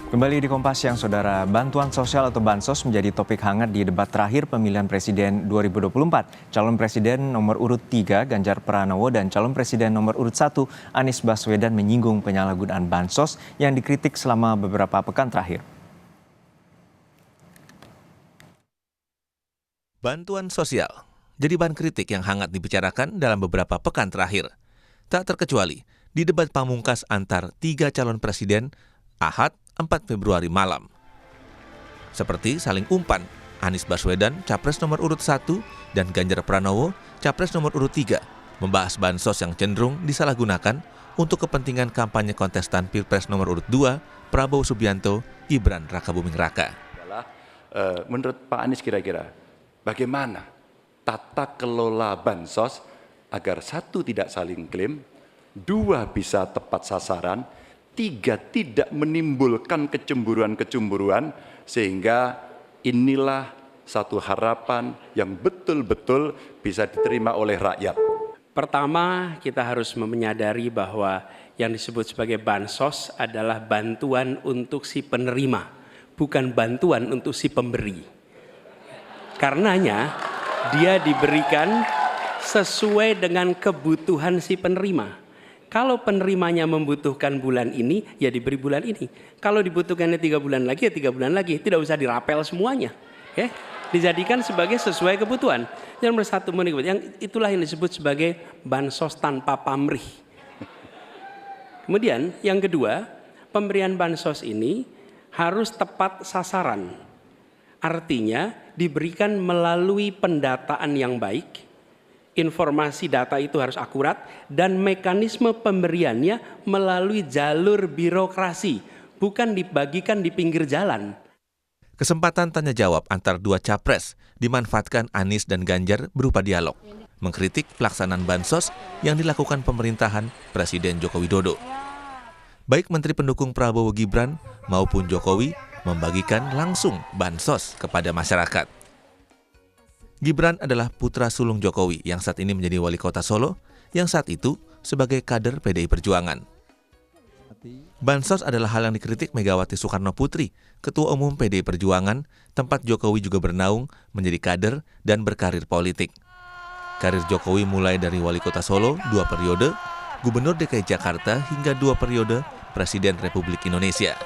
Kembali di Kompas Siang, Saudara. Bantuan sosial atau bansos menjadi topik hangat di debat terakhir pemilihan presiden 2024. Calon presiden nomor urut 3 Ganjar Pranowo dan calon presiden nomor urut 1 Anies Baswedan menyinggung penyalahgunaan bansos yang dikritik selama beberapa pekan terakhir. Bantuan sosial jadi bahan kritik yang hangat dibicarakan dalam beberapa pekan terakhir. Tak terkecuali di debat pamungkas antar 3 calon presiden Ahad 4 Februari malam. Seperti saling umpan, Anies Baswedan, Capres nomor urut 1, dan Ganjar Pranowo, Capres nomor urut 3, membahas bansos yang cenderung disalahgunakan untuk kepentingan kampanye kontestan Pilpres nomor urut 2, Prabowo Subianto, Gibran Rakabuming Raka. Menurut Pak Anies kira-kira, bagaimana tata kelola bansos agar 1 tidak saling klaim, 2 bisa tepat sasaran, 3 tidak menimbulkan kecemburuan-kecemburuan, sehingga inilah satu harapan yang betul-betul bisa diterima oleh rakyat. Pertama, kita harus menyadari bahwa yang disebut sebagai bansos adalah bantuan untuk si penerima, bukan bantuan untuk si pemberi. Karenanya, dia diberikan sesuai dengan kebutuhan si penerima. Kalau penerimanya membutuhkan bulan ini, ya diberi bulan ini. Kalau dibutuhkannya 3 bulan lagi, ya 3 bulan lagi. Tidak usah dirapel semuanya. Ya? Dijadikan sebagai sesuai kebutuhan. Yang nomor 1, itulah yang disebut sebagai bansos tanpa pamrih. Kemudian yang kedua, pemberian bansos ini harus tepat sasaran. Artinya diberikan melalui pendataan yang baik. Informasi data itu harus akurat dan mekanisme pemberiannya melalui jalur birokrasi, bukan dibagikan di pinggir jalan. Kesempatan tanya jawab antar 2 capres dimanfaatkan Anies dan Ganjar berupa dialog, mengkritik pelaksanaan bansos yang dilakukan pemerintahan Presiden Joko Widodo. Baik Menteri pendukung Prabowo Gibran maupun Jokowi membagikan langsung bansos kepada masyarakat. Gibran adalah putra sulung Jokowi yang saat ini menjadi wali kota Solo, yang saat itu sebagai kader PDI Perjuangan. Bansos adalah hal yang dikritik Megawati Soekarno Putri, Ketua Umum PDI Perjuangan, tempat Jokowi juga bernaung menjadi kader dan berkarir politik. Karir Jokowi mulai dari wali kota Solo 2 periode, Gubernur DKI Jakarta hingga 2 periode Presiden Republik Indonesia.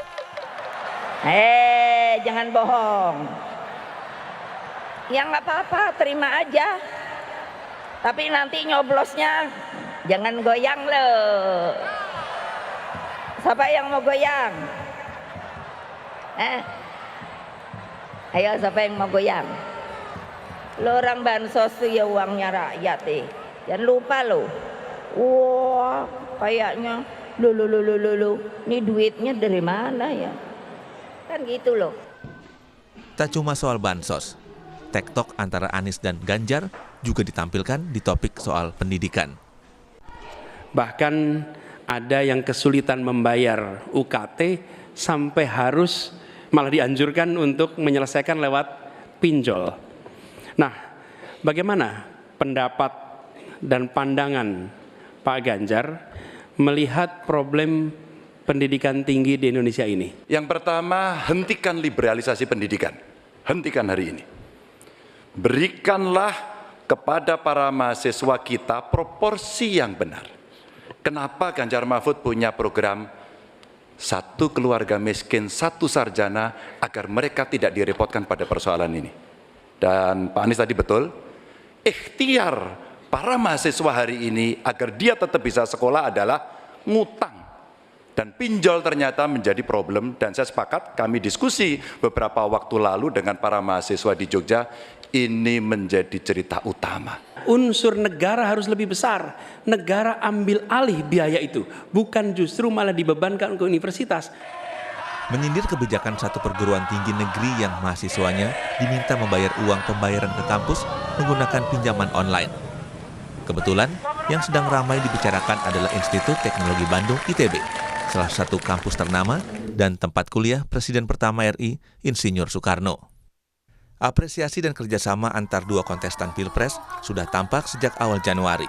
Jangan bohong. Ya nggak apa-apa, terima aja. Tapi nanti nyoblosnya jangan goyang loh. Siapa yang mau goyang? Ayo, siapa yang mau goyang? Lo orang bansos tuh ya uangnya rakyat Jangan lupa lo. Wah, kayaknya lu. Ini duitnya dari mana ya? Kan gitu loh. Tak cuma soal bansos, tektok antara Anies dan Ganjar juga ditampilkan di topik soal pendidikan. Bahkan ada yang kesulitan membayar UKT sampai harus malah dianjurkan untuk menyelesaikan lewat pinjol. Nah, bagaimana pendapat dan pandangan Pak Ganjar melihat problem pendidikan tinggi di Indonesia ini? Yang pertama, hentikan liberalisasi pendidikan. Hentikan hari ini. Berikanlah kepada para mahasiswa kita proporsi yang benar. Kenapa Ganjar Mahfud punya program 1 keluarga miskin, 1 sarjana, agar mereka tidak direpotkan pada persoalan ini. Dan Pak Anies tadi betul, ikhtiar para mahasiswa hari ini agar dia tetap bisa sekolah adalah ngutang. Dan pinjol ternyata menjadi problem, dan saya sepakat, kami diskusi beberapa waktu lalu dengan para mahasiswa di Jogja, ini menjadi cerita utama. Unsur negara harus lebih besar. Negara ambil alih biaya itu, bukan justru malah dibebankan ke universitas. Menyindir kebijakan 1 perguruan tinggi negeri yang mahasiswanya diminta membayar uang pembayaran ke kampus menggunakan pinjaman online. Kebetulan, yang sedang ramai dibicarakan adalah Institut Teknologi Bandung ITB, salah satu kampus ternama dan tempat kuliah Presiden pertama RI, Insinyur Soekarno. Apresiasi dan kerjasama antar 2 kontestan Pilpres sudah tampak sejak awal Januari.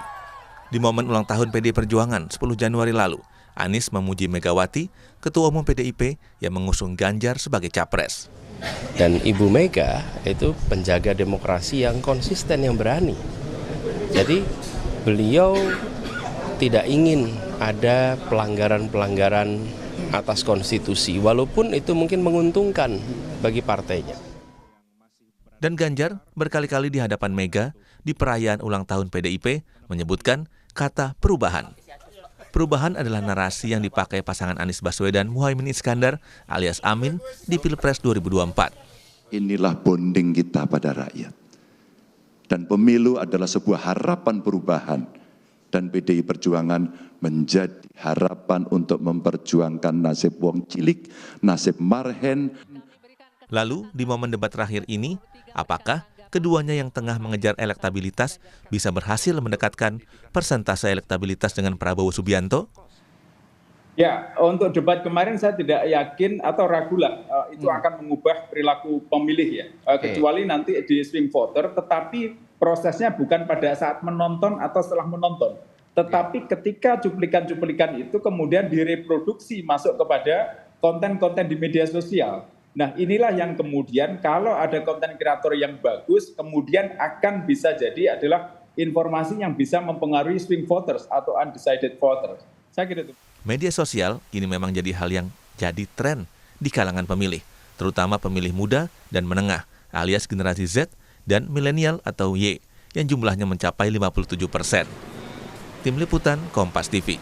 Di momen ulang tahun PDI Perjuangan 10 Januari lalu, Anies memuji Megawati, Ketua Umum PDIP yang mengusung Ganjar sebagai capres. Dan Ibu Mega itu penjaga demokrasi yang konsisten, yang berani. Jadi beliau tidak ingin ada pelanggaran-pelanggaran atas konstitusi, walaupun itu mungkin menguntungkan bagi partainya. Dan Ganjar berkali-kali di hadapan Mega di perayaan ulang tahun PDIP menyebutkan kata perubahan. Perubahan adalah narasi yang dipakai pasangan Anies Baswedan Muhaimin Iskandar alias Amin di Pilpres 2024. Inilah bonding kita pada rakyat. Dan pemilu adalah sebuah harapan perubahan. Dan PDI Perjuangan menjadi harapan untuk memperjuangkan nasib wong cilik, nasib marhen. Lalu di momen debat terakhir ini, apakah keduanya yang tengah mengejar elektabilitas bisa berhasil mendekatkan persentase elektabilitas dengan Prabowo Subianto? Ya, untuk debat kemarin saya tidak yakin atau ragu lah itu akan mengubah perilaku pemilih ya. Kecuali nanti di swing voter, tetapi prosesnya bukan pada saat menonton atau setelah menonton. Tetapi ketika cuplikan-cuplikan itu kemudian direproduksi masuk kepada konten-konten di media sosial. Nah, inilah yang kemudian kalau ada konten kreator yang bagus, kemudian akan bisa jadi adalah informasi yang bisa mempengaruhi swing voters atau undecided voters. Saya kira itu. Media sosial kini memang jadi hal yang jadi tren di kalangan pemilih, terutama pemilih muda dan menengah, alias generasi Z dan milenial atau Y, yang jumlahnya mencapai 57%. Tim Liputan Kompas TV.